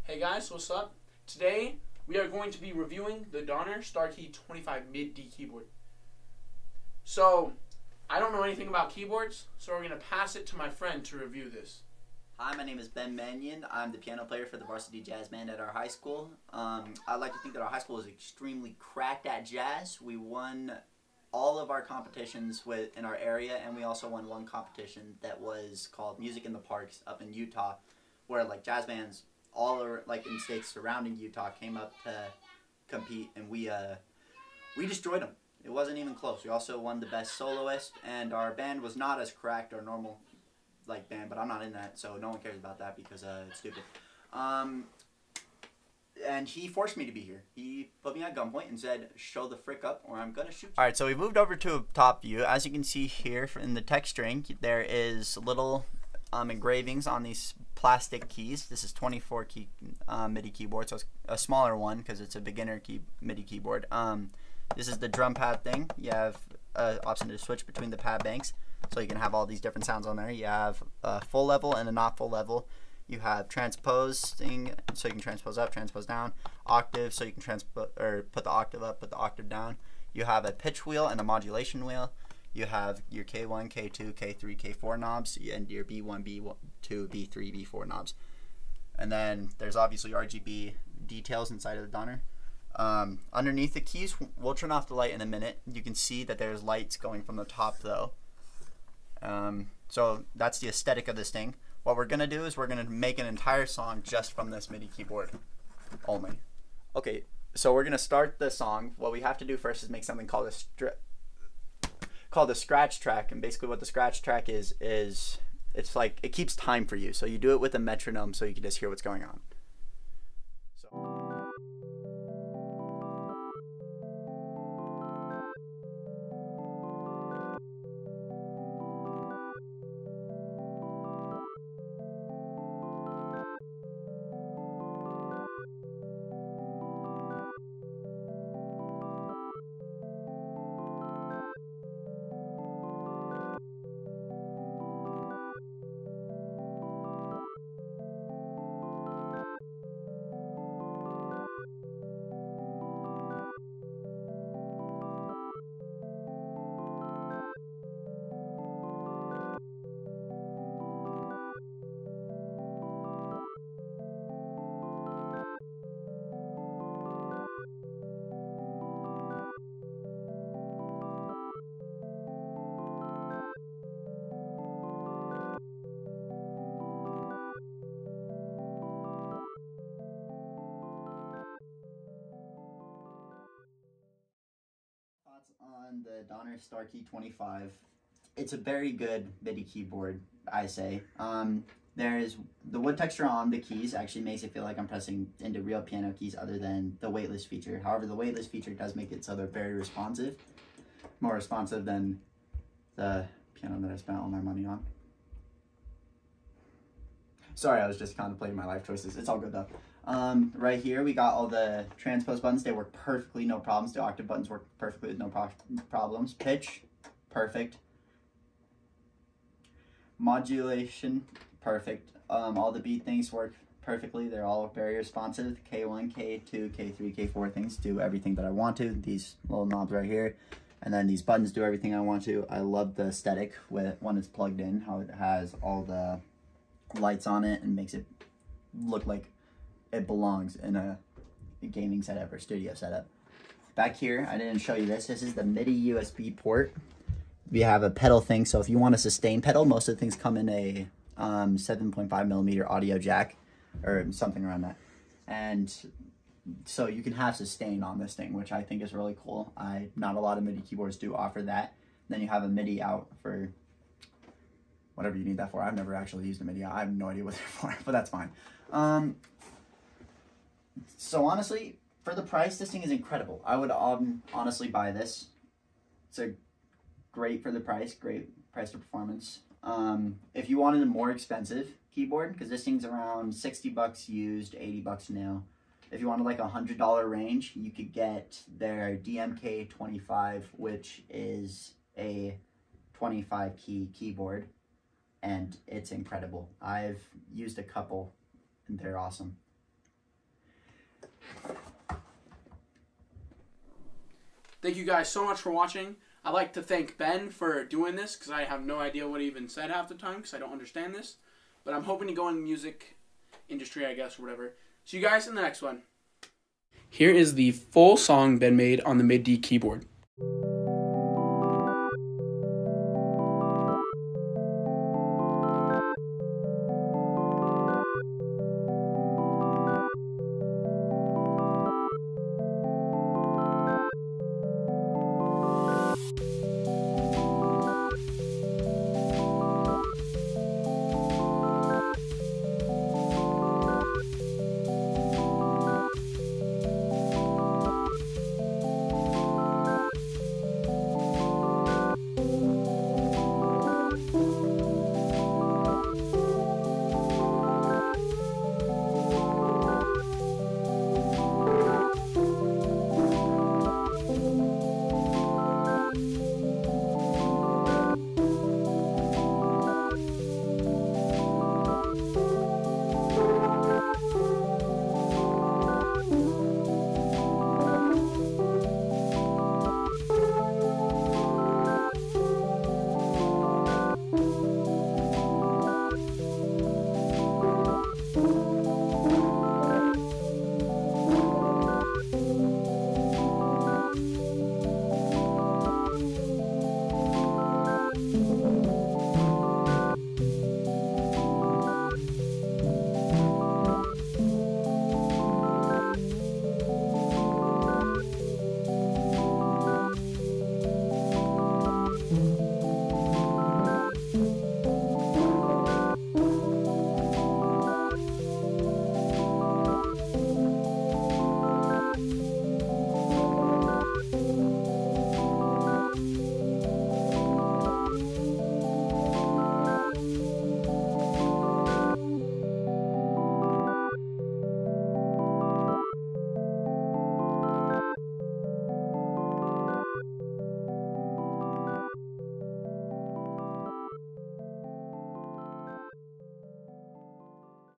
Hey guys, what's up? Today we are going to be reviewing the Donner Starkey 25 midi keyboard. So, I don't know anything about keyboards, so we're going to pass it to my friend to review this. Hi, my name is Ben Mannion. I'm the piano player for the varsity jazz band at our high school. I like to think that our high school is extremely cracked at jazz. We won all of our competitions in our area, and we also won one competition that was called Music in the Parks up in Utah, where like jazz bands all are like in states surrounding Utah came up to compete, and we destroyed them. It wasn't even close. We also won the best soloist, and our band was not as cracked our normal like band, but I'm not in that, so no one cares about that because it's stupid. And he forced me to be here. He put me at gunpoint and said, "Show the frick up, or I'm gonna shoot you." All right, so we moved over to a top view. As you can see here in the text string, there is little engravings on these plastic keys. This is 24 key MIDI keyboard, so it's a smaller one because it's a beginner MIDI keyboard. This is the drum pad thing. You have an option to switch between the pad banks, so you can have all these different sounds on there. You have a full level and a not full level. You have transposing, so you can transpose up, transpose down. Octave, so you can put the octave up, put the octave down. You have a pitch wheel and a modulation wheel. You have your K1, K2, K3, K4 knobs, and your B1, B2, B3, B4 knobs. And then there's obviously RGB details inside of the Donner. Underneath the keys, we'll turn off the light in a minute. You can see that there's lights going from the top though. So that's the aesthetic of this thing. What we're gonna do is we're gonna make an entire song just from this MIDI keyboard only. Okay, so we're gonna start the song. What we have to do first is make something called a scratch track, and basically what the scratch track is it's like it keeps time for you. So you do it with a metronome so you can just hear what's going on. On the Donner Starkey 25. It's a very good MIDI keyboard, I say. There's the wood texture on the keys actually makes it feel like I'm pressing into real piano keys other than the waitlist feature. However, the waitlist feature does make it so they're very responsive, more responsive than the piano that I spent all my money on. Sorry, I was just contemplating my life choices. It's all good though. Right here we got all the transpose buttons. They work perfectly, no problems. The octave buttons work perfectly with no problems. Pitch, perfect. Modulation, perfect. All the beat things work perfectly. They're all very responsive. K1, K2, K3, K4 things do everything that I want to. These little knobs right here. And then these buttons do everything I want to. I love the aesthetic when it's plugged in, how it has all the lights on it and makes it look like it belongs in a gaming setup or studio setup. Back here, I didn't show you this. This is the MIDI USB port. We have a pedal thing, so if you want a sustain pedal, most of the things come in a 7.5mm audio jack or something around that. And so you can have sustain on this thing, which I think is really cool. Not a lot of MIDI keyboards do offer that. Then you have a MIDI out for whatever you need that for. I've never actually used a MIDI. I have no idea what they're for, but that's fine. So honestly, for the price, this thing is incredible. I would honestly buy this. It's great for the price, great price to performance. If you wanted a more expensive keyboard, because this thing's around 60 bucks used, 80 bucks new. If you wanted like a $100 range, you could get their DMK 25, which is a 25 key keyboard, and it's incredible. I've used a couple and they're awesome. Thank you guys so much for watching. I'd like to thank Ben for doing this because I have no idea what he even said half the time because I don't understand this. But I'm hoping to go in the music industry, I guess, or whatever. See you guys in the next one. Here is the full song Ben made on the midi keyboard.